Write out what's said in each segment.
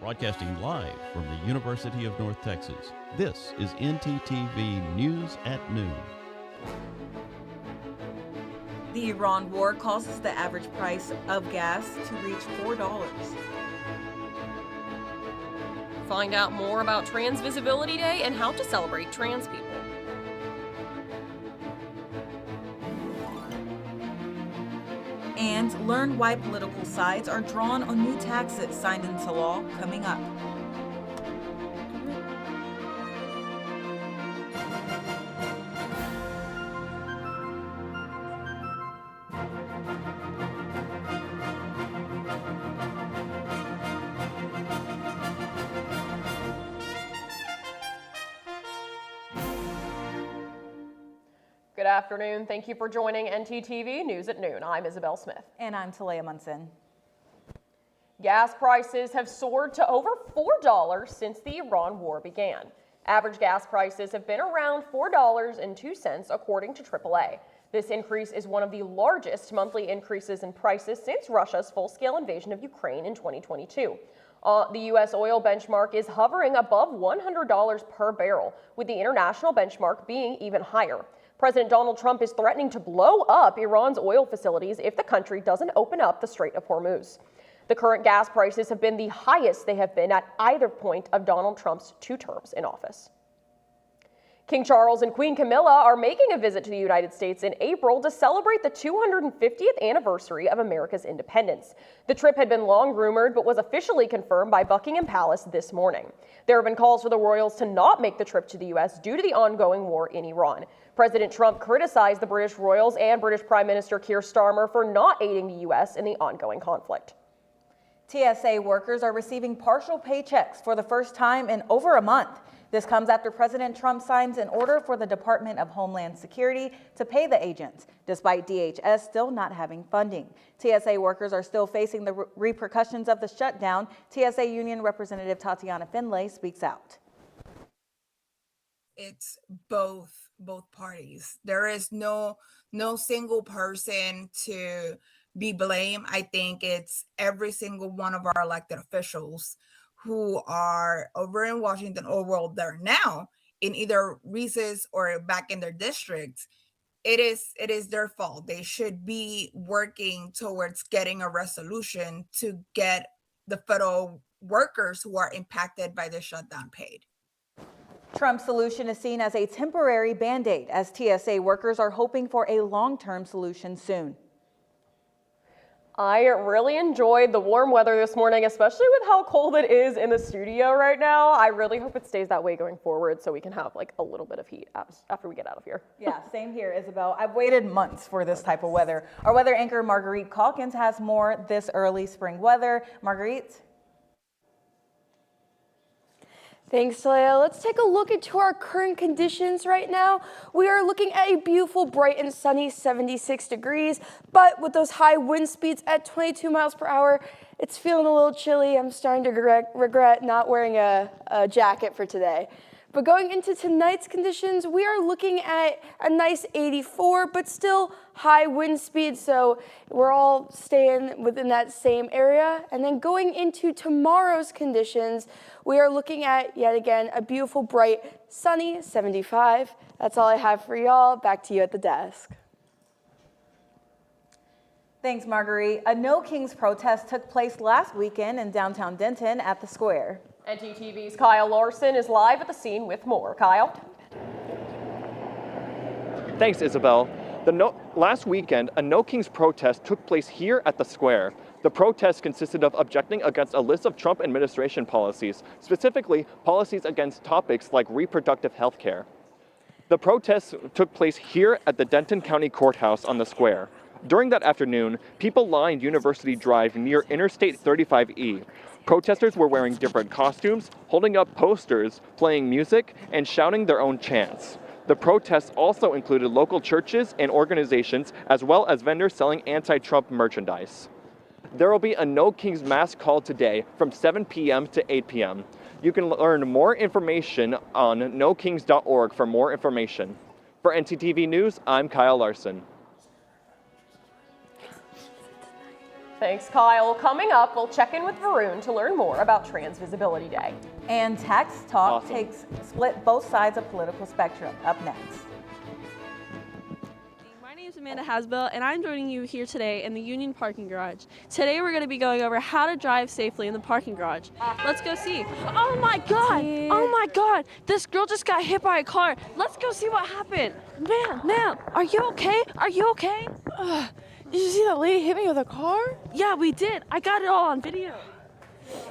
Broadcasting live from the University of North Texas, this is NTTV News at Noon. The Iran war causes the average price of gas to reach $4. Find out more about Trans Visibility Day and how to celebrate trans people. And learn why political sides are drawn on new taxes signed into law coming up. Good afternoon. Thank you for joining NTTV News at Noon. I'm Isabel Smith. And I'm Talea Munson. Gas prices have soared to over $4 since the Iran war began. Average gas prices have been around $4.02 according to AAA. This increase is one of the largest monthly increases in prices since Russia's full-scale invasion of Ukraine in 2022. The U.S. oil benchmark is hovering above $100 per barrel, with the international benchmark being even higher. President Donald Trump is threatening to blow up Iran's oil facilities if the country doesn't open up the Strait of Hormuz. The current gas prices have been the highest they have been at either point of Donald Trump's 2 terms in office. King Charles and Queen Camilla are making a visit to the United States in April to celebrate the 250th anniversary of America's independence. The trip had been long rumored, but was officially confirmed by Buckingham Palace this morning. There have been calls for the royals to not make the trip to the U.S. due to the ongoing war in Iran. President Trump criticized the British royals and British Prime Minister Keir Starmer for not aiding the U.S. in the ongoing conflict. TSA workers are receiving partial paychecks for the first time in over a month. This comes after President Trump signs an order for the Department of Homeland Security to pay the agents, despite DHS still not having funding. TSA workers are still facing the repercussions of the shutdown. TSA Union Representative Tatiana Finlay speaks out. It's both parties. There is no single person to be blamed. I think it's every single one of our elected officials who are over in Washington, or well, they're now in either recess or back in their districts. It is their fault. They should be working towards getting a resolution to get the federal workers who are impacted by the shutdown paid. Trump's solution is seen as a temporary band-aid, as TSA workers are hoping for a long-term solution soon. I really enjoyed the warm weather this morning, especially with how cold it is in the studio right now. I really hope it stays that way going forward so we can have like a little bit of heat after we get out of here. Yeah, same here, Isabel. I've waited months for this type of weather. Our weather anchor, Marguerite Calkins, has more this early spring weather. Marguerite? Thanks, Leah. Let's take a look into our current conditions right now. We are looking at a beautiful, bright and sunny 76 degrees, but with those high wind speeds at 22 miles per hour, it's feeling a little chilly. I'm starting to regret not wearing a jacket for today. But going into tonight's conditions, we are looking at a nice 84, but still high wind speed, so we're all staying within that same area. And then going into tomorrow's conditions, we are looking at, yet again, a beautiful, bright, sunny 75. That's all I have for y'all. Back to you at the desk. Thanks, Marguerite. A No Kings protest took place last weekend in downtown Denton at the square. NTTV's Kyle Larson is live at the scene with more. Kyle? Thanks, Isabel. Last weekend, a No Kings protest took place here at the square. The protest consisted of objecting against a list of Trump administration policies, specifically policies against topics like reproductive health care. The protest took place here at the Denton County Courthouse on the square. During that afternoon, people lined University Drive near Interstate 35E. Protesters were wearing different costumes, holding up posters, playing music, and shouting their own chants. The protests also included local churches and organizations, as well as vendors selling anti-Trump merchandise. There will be a No Kings Mass call today from 7 p.m. to 8 p.m. You can learn more information on nokings.org for more information. For NTTV News, I'm Kyle Larson. Thanks, Kyle. Coming up, we'll check in with Varun to learn more about Trans Visibility Day. And Tax Talk Awesome. split both sides of political spectrum. Up next. My name is Amanda Hasbell, and I'm joining you here today in the Union Parking Garage. Today we're going to be going over how to drive safely in the parking garage. Let's go see. Oh my God! Oh my God! This girl just got hit by a car. Let's go see what happened. Ma'am, are you okay? Are you okay? Did you see that lady hit me with a car? Yeah, we did. I got it all on video.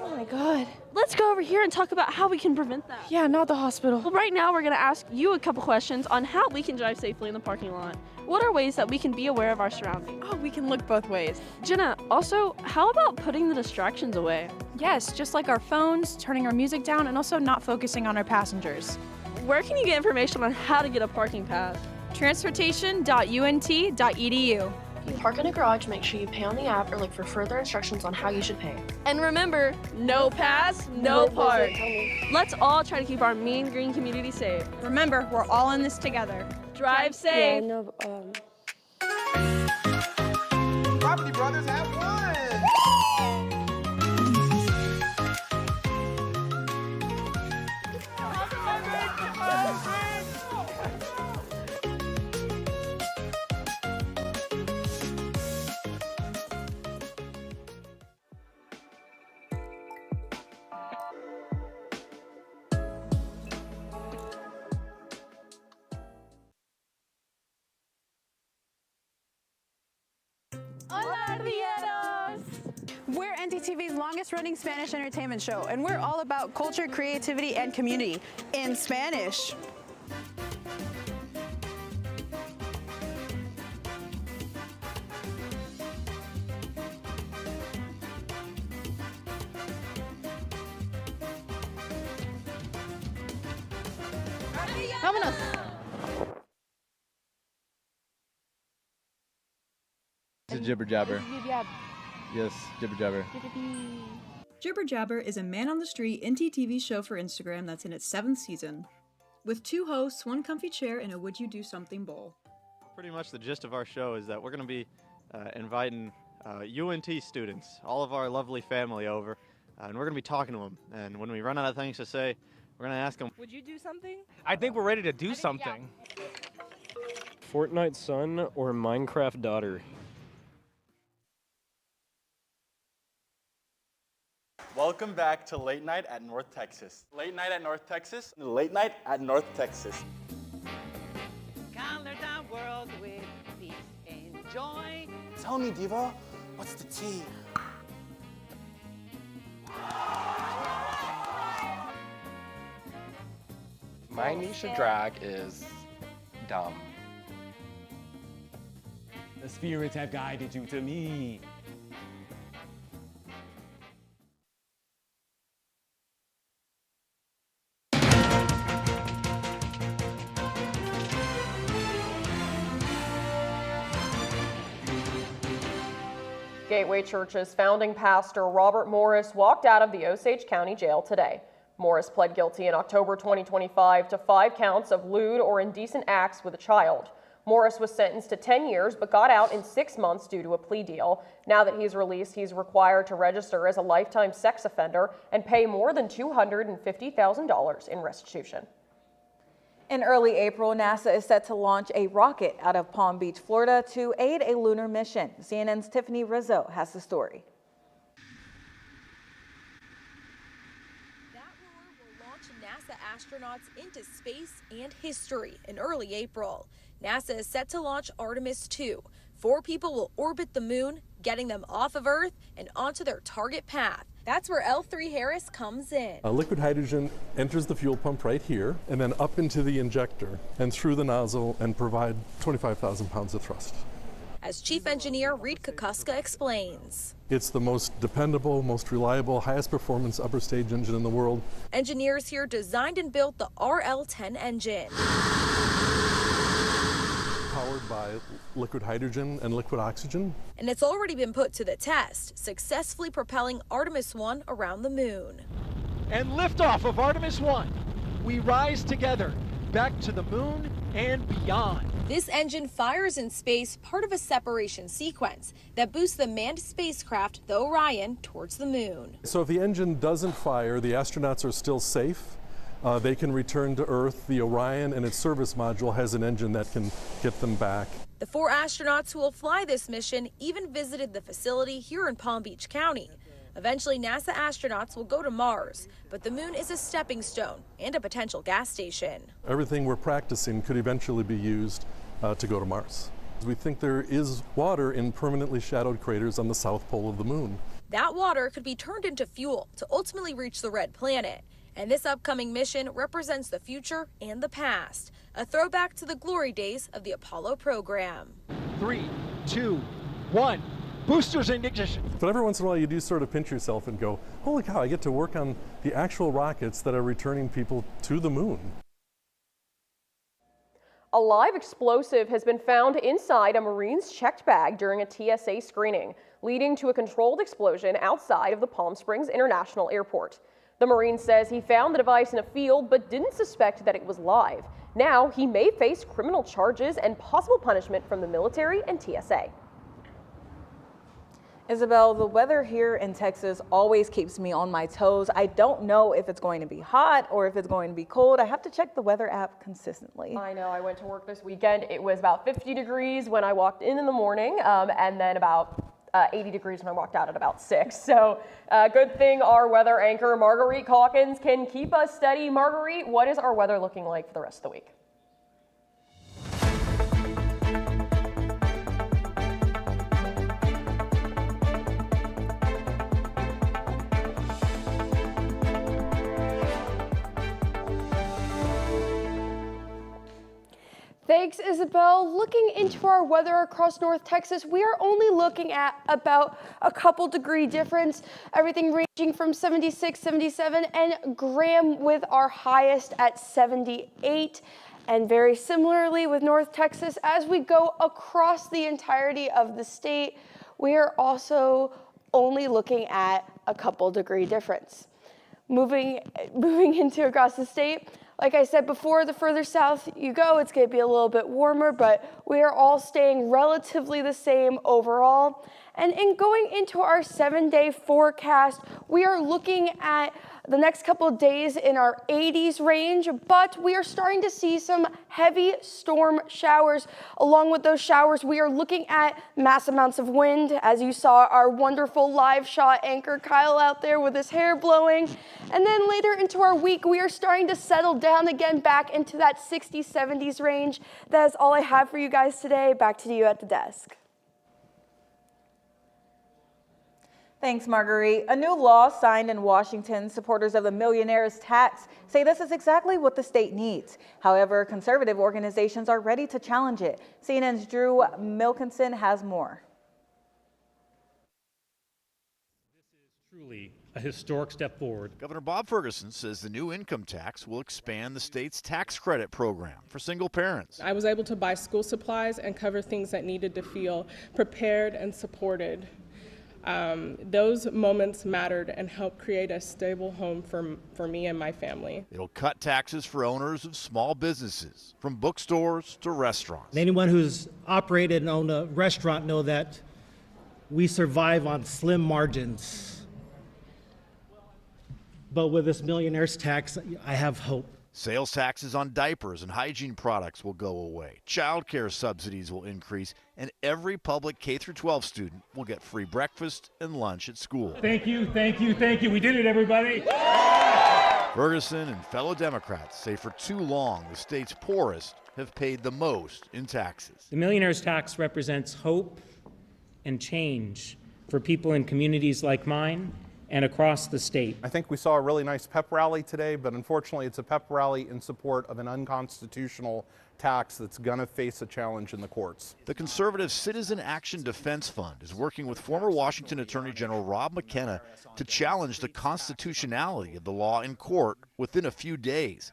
Oh my God. Let's go over here and talk about how we can prevent that. Yeah, not the hospital. Well, right now we're going to ask you a couple questions on how we can drive safely in the parking lot. What are ways that we can be aware of our surroundings? Oh, we can look both ways. Jenna, also, how about putting the distractions away? Yes, just like our phones, turning our music down, and also not focusing on our passengers. Where can you get information on how to get a parking pass? Transportation.unt.edu. If you park in a garage, make sure you pay on the app or look for further instructions on how you should pay. And remember, no pass, no park. Let's all try to keep our Mean Green community safe. Remember, we're all in this together. Drive safe. Yeah, no, Property Brothers have won! We're NTTV's longest running Spanish entertainment show, and we're all about culture, creativity, and community in Spanish. Vámonos. It's a jibber jabber. Yes, jibber jabber. Jibber Jabber is a man on the street NTTV show for Instagram that's in its 7th season. With 2 hosts, 1 comfy chair, and a Would You Do Something bowl. Pretty much the gist of our show is that we're going to be inviting UNT students, all of our lovely family over, and we're going to be talking to them. And when we run out of things to say, we're going to ask them, Would you do something? I think we're ready to do something. Fortnite son or Minecraft daughter? Welcome back to Late Night at North Texas. Late Night at North Texas. Late Night at North Texas. Color the world with peace and joy. Tell me, Diva, what's the tea? My Nisha drag is dumb. The spirits have guided you to me. Gateway Church's founding pastor, Robert Morris, walked out of the Osage County Jail today. Morris pled guilty in October 2025 to 5 counts of lewd or indecent acts with a child. Morris was sentenced to 10 years but got out in 6 months due to a plea deal. Now that he's released, he's required to register as a lifetime sex offender and pay more than $250,000 in restitution. In early April, NASA is set to launch a rocket out of Palm Beach, Florida to aid a lunar mission. CNN's Tiffany Rizzo has the story. That rover will launch NASA astronauts into space and history in early April. NASA is set to launch Artemis 2. 4 people will orbit the moon, getting them off of Earth and onto their target path. That's where L3 Harris comes in. Liquid hydrogen enters the fuel pump right here and then up into the injector and through the nozzle and provide 25,000 pounds of thrust. As Chief Engineer Reed Kukuska explains. It's the most dependable, most reliable, highest performance upper stage engine in the world. Engineers here designed and built the RL-10 engine. Powered by liquid hydrogen and liquid oxygen. And it's already been put to the test, successfully propelling Artemis 1 around the moon. And liftoff of Artemis 1. We rise together back to the moon and beyond. This engine fires in space, part of a separation sequence that boosts the manned spacecraft, the Orion, towards the moon. So if the engine doesn't fire, the astronauts are still safe. They can return to Earth. The Orion and its service module has an engine that can get them back. The 4 astronauts who will fly this mission even visited the facility here in Palm Beach County. Eventually, NASA astronauts will go to Mars, but the moon is a stepping stone and a potential gas station. Everything we're practicing could eventually be used to go to Mars. We think there is water in permanently shadowed craters on the south pole of the moon. That water could be turned into fuel to ultimately reach the red planet. And this upcoming mission represents the future and the past, a throwback to the glory days of the Apollo program. 3, 2, 1. Boosters in ignition. But every once in a while you do sort of pinch yourself and go, holy cow, I get to work on the actual rockets that are returning people to the moon. A live explosive has been found inside a Marine's checked bag during a TSA screening, leading to a controlled explosion outside of the Palm Springs International Airport. The Marine says he found the device in a field but didn't suspect that it was live. Now he may face criminal charges and possible punishment from the military and TSA. Isabel, the weather here in Texas always keeps me on my toes. I don't know if it's going to be hot or if it's going to be cold. I have to check the weather app consistently. I know, I went to work this weekend. It was about 50 degrees when I walked in the morning, and then about 80 degrees when I walked out at about 6. So good thing our weather anchor, Marguerite Calkins, can keep us steady. Marguerite, what is our weather looking like for the rest of the week? Thanks, Isabel. Looking into our weather across North Texas, we are only looking at about a couple degree difference, everything ranging from 76, 77, and Graham with our highest at 78. And very similarly with North Texas, as we go across the entirety of the state, we are also only looking at a couple degree difference. Moving into across the state, like I said before, the further south you go, it's going to be a little bit warmer, but we are all staying relatively the same overall. And in going into our 7-day forecast, we are looking at the next couple of days in our 80s range, but we are starting to see some heavy storm showers. Along with those showers, we are looking at mass amounts of wind, as you saw our wonderful live shot anchor Kyle out there with his hair blowing. And then later into our week, we are starting to settle down again back into that 60s, 70s range. That is all I have for you guys today. Back to you at the desk. Thanks, Marguerite. A new law signed in Washington, supporters of the millionaire's tax say this is exactly what the state needs. However, conservative organizations are ready to challenge it. CNN's Drew Milkinson has more. Truly a historic step forward. Governor Bob Ferguson says the new income tax will expand the state's tax credit program for single parents. I was able to buy school supplies and cover things that needed to feel prepared and supported. Those moments mattered and helped create a stable home for me and my family. It'll cut taxes for owners of small businesses, from bookstores to restaurants. Anyone who's operated and owned a restaurant know that we survive on slim margins. But with this millionaire's tax, I have hope. Sales taxes on diapers and hygiene products will go away. Child care subsidies will increase, and every public K-12 student will get free breakfast and lunch at school. Thank you, thank you, thank you. We did it, everybody. Ferguson and fellow Democrats say for too long the state's poorest have paid the most in taxes. The millionaire's tax represents hope and change for people in communities like mine and across the state. I think we saw a really nice pep rally today, but unfortunately it's a pep rally in support of an unconstitutional tax that's going to face a challenge in the courts. The conservative Citizen Action Defense Fund is working with former Washington Attorney General Rob McKenna to challenge the constitutionality of the law in court within a few days.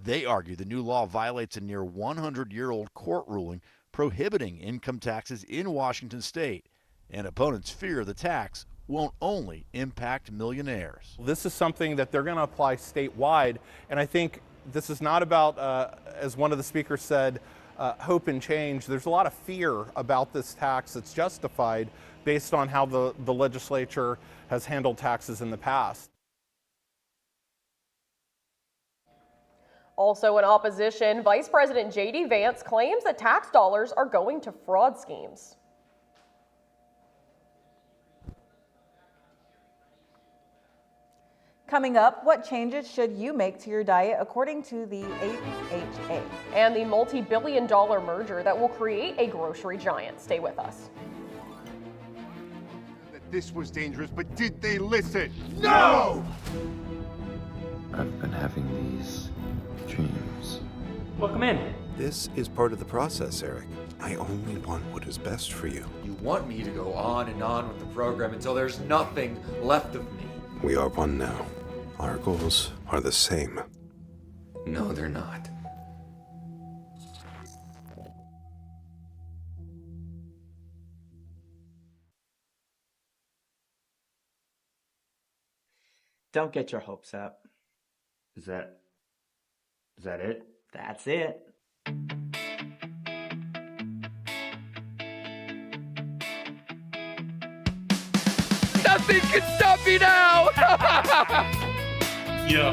They argue the new law violates a near 100-year-old court ruling prohibiting income taxes in Washington state, and opponents fear the tax won't only impact millionaires. This is something that they're going to apply statewide, and I think This is not about, as one of the speakers said, hope and change. There's a lot of fear about this tax that's justified based on how the legislature has handled taxes in the past. Also in opposition, Vice President J.D. Vance claims that tax dollars are going to fraud schemes. Coming up, what changes should you make to your diet according to the AHA? And the multi-billion-dollar merger that will create a grocery giant. Stay with us. This was dangerous, but did they listen? No! I've been having these dreams. Welcome in. This is part of the process, Eric. I only want what is best for you. You want me to go on and on with the program until there's nothing left of me. We are one now. Our goals are the same. No, they're not. Don't get your hopes up. Is that it? That's it. Nothing can stop me now! Yeah.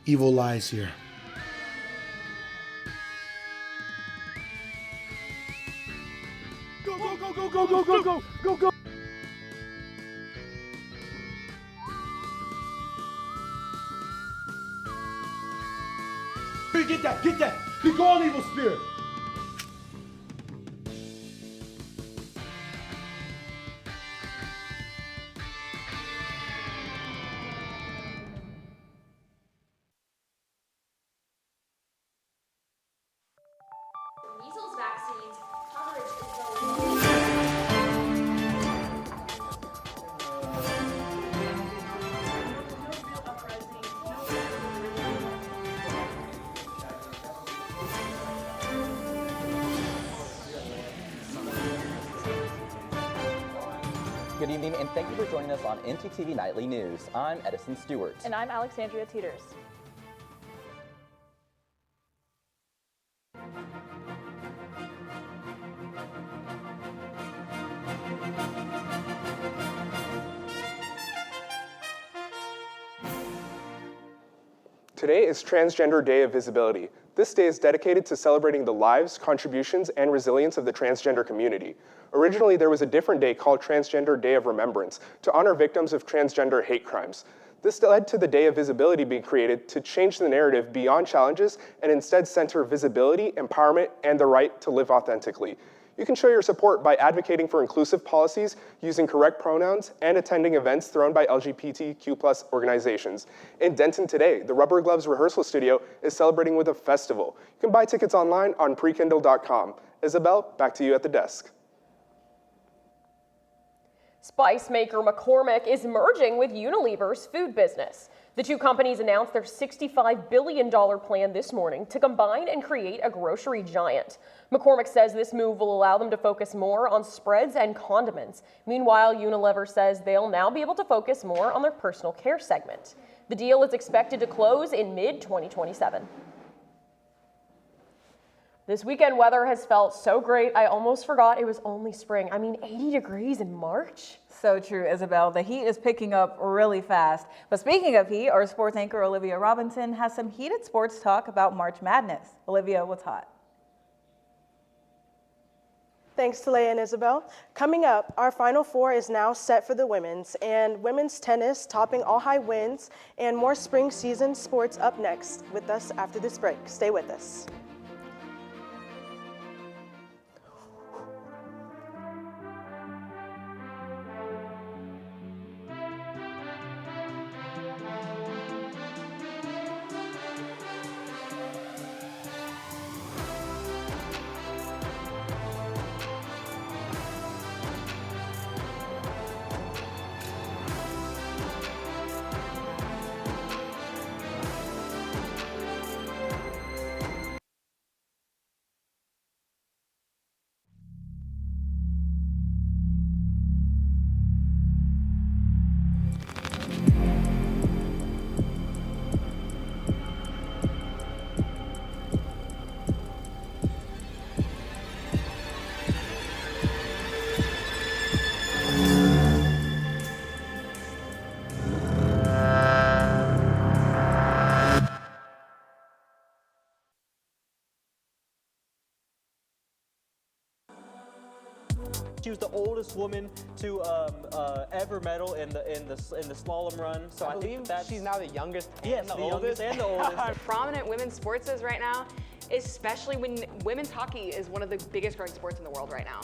Evil lies here. Go, go, go, go, go, go, go, go, go, go! Get that, get that! Be gone, evil spirit! Measles vaccines, coverage is Good evening, and thank you for joining us on NTTV Nightly News. I'm Edison Stewart. And I'm Alexandria Teeters. Today is Transgender Day of Visibility. This day is dedicated to celebrating the lives, contributions, and resilience of the transgender community. Originally, there was a different day called Transgender Day of Remembrance to honor victims of transgender hate crimes. This led to the Day of Visibility being created to change the narrative beyond challenges and instead center visibility, empowerment, and the right to live authentically. You can show your support by advocating for inclusive policies, using correct pronouns, and attending events thrown by LGBTQ+ organizations. In Denton today, the Rubber Gloves Rehearsal Studio is celebrating with a festival. You can buy tickets online on prekindle.com. Isabel, back to you at the desk. Spice maker McCormick is merging with Unilever's food business. The two companies announced their $65 billion plan this morning to combine and create a grocery giant. McCormick says this move will allow them to focus more on spreads and condiments. Meanwhile, Unilever says they'll now be able to focus more on their personal care segment. The deal is expected to close in mid-2027. This weekend weather has felt so great, I almost forgot it was only spring. I mean, 80 degrees in March? So true, Isabel. The heat is picking up really fast. But speaking of heat, our sports anchor Olivia Robinson has some heated sports talk about March Madness. Olivia, what's hot? Thanks to Leia and Isabel. Coming up, our Final Four is now set for the women's, and women's tennis topping all high wins, and more spring season sports up next with us after this break. Stay with us. She was the oldest woman to ever medal in the slalom run. So I believe she's now the youngest. Yes, the youngest and the oldest. Prominent women's sports is right now, especially when women's hockey is one of the biggest growing sports in the world right now.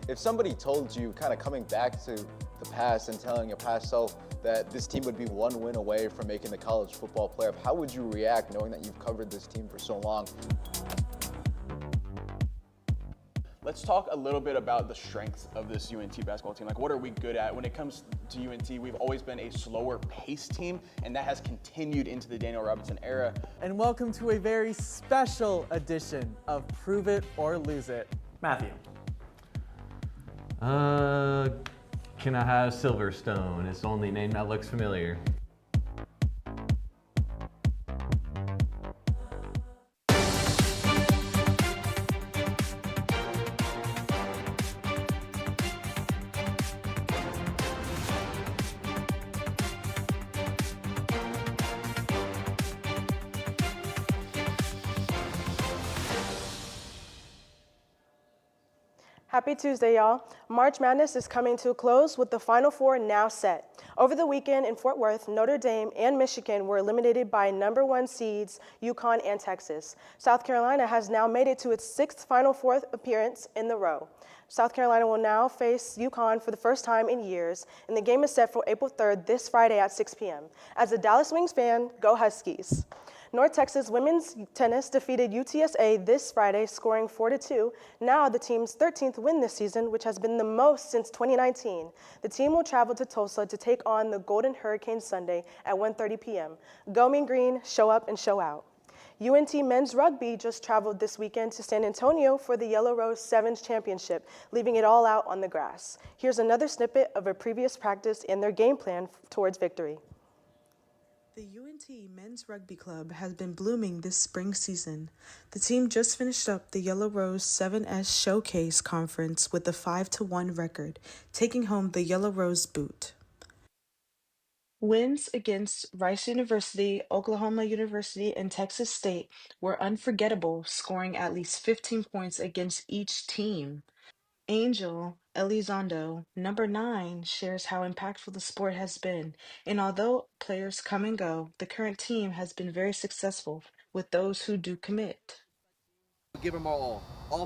If somebody told you, kind of coming back to the past and telling your past self that this team would be one win away from making the college football playoff, how would you react knowing that you've covered this team for so long? Let's talk a little bit about the strengths of this UNT basketball team. Like, what are we good at? When it comes to UNT, we've always been a slower paced team, and that has continued into the Daniel Robinson era. And welcome to a very special edition of Prove It or Lose It. Matthew. Can I have Silverstone? It's the only name that looks familiar. Happy Tuesday, y'all. March Madness is coming to a close with the Final Four now set. Over the weekend in Fort Worth, Notre Dame and Michigan were eliminated by #1 seeds UConn and Texas. South Carolina has now made it to its 6th Final Four appearance in the row. South Carolina will now face UConn for the first time in years, and the game is set for April 3rd this Friday at 6 p.m. As a Dallas Wings fan, go Huskies. North Texas women's tennis defeated UTSA this Friday, scoring 4-2. Now the team's 13th win this season, which has been the most since 2019. The team will travel to Tulsa to take on the Golden Hurricanes Sunday at 1:30 p.m. Go Mean Green, show up and show out. UNT men's rugby just traveled this weekend to San Antonio for the Yellow Rose Sevens Championship, leaving it all out on the grass. Here's another snippet of a previous practice and their game plan towards victory. The UNT Men's Rugby Club has been blooming this spring season. The team just finished up the Yellow Rose 7S Showcase Conference with a 5-1 record, taking home the Yellow Rose boot. Wins against Rice University, Oklahoma University, and Texas State were unforgettable, scoring at least 15 points against each team. Angel Elizondo, number 9, shares how impactful the sport has been, and although players come and go, the current team has been very successful with those who do commit. Give them all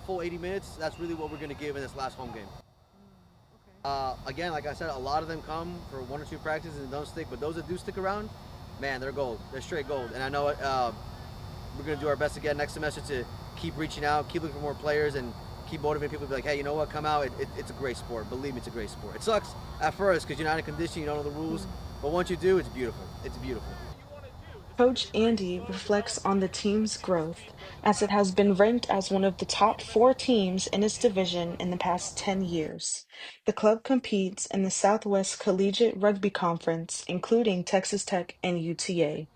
full 80 minutes. That's really what we're going to give in this last home game. Again, like I said, a lot of them come for 1 or 2 practices and don't stick, but those that do stick around, man, they're gold. They're straight gold. And I know we're going to do our best again next semester to keep reaching out, keep looking for more players, and keep motivating people to be like, hey, you know what, come out. It's a great sport. Believe me, it's a great sport. It sucks at first because you're not in condition, you don't know the rules, but once you do, it's beautiful. It's beautiful. Coach Andy reflects on the team's growth, as it has been ranked as one of the top 4 teams in its division in the past 10 years. The club competes in the Southwest Collegiate Rugby Conference, including Texas Tech and UTA.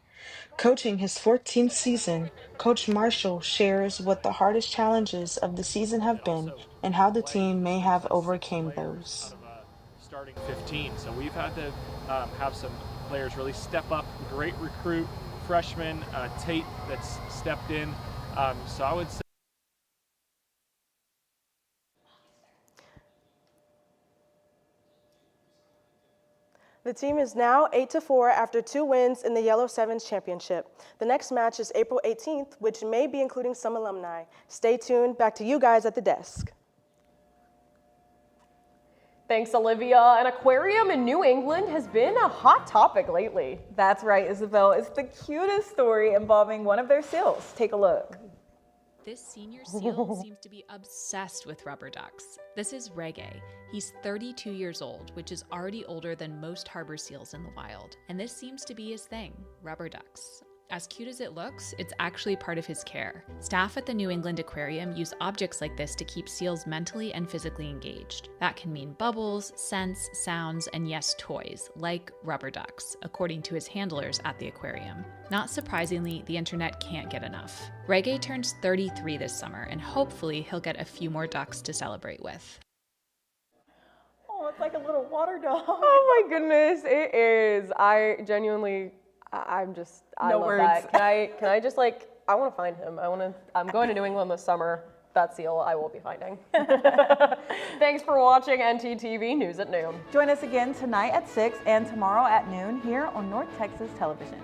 Coaching his 14th season, Coach Marshall shares what the hardest challenges of the season have been and how the team may have overcame those. Starting 15, so we've had to have some players really step up. Great recruit, freshman Tate that's stepped in. So I would say. The team is now 8-4 after 2 wins in the Yellow Sevens Championship. The next match is April 18th, which may be including some alumni. Stay tuned. Back to you guys at the desk. Thanks, Olivia. An aquarium in New England has been a hot topic lately. That's right, Isabel. It's the cutest story involving one of their seals. Take a look. This senior seal seems to be obsessed with rubber ducks. This is Reggae. He's 32 years old, which is already older than most harbor seals in the wild. And this seems to be his thing, rubber ducks. As cute as it looks, it's actually part of his care. Staff at the New England Aquarium use objects like this to keep seals mentally and physically engaged. That can mean bubbles, scents, sounds, and yes, toys, like rubber ducks, according to his handlers at the aquarium. Not surprisingly, the internet can't get enough. Reggae turns 33 this summer, and hopefully he'll get a few more ducks to celebrate with. Oh, it's like a little water dog. Oh my goodness, it is. I genuinely, I No love words. that. Can I just like I want to find him. I'm going to New England this summer. That seal I will be finding. Thanks for watching NTTV News at Noon. Join us again tonight at 6 and tomorrow at noon here on North Texas Television.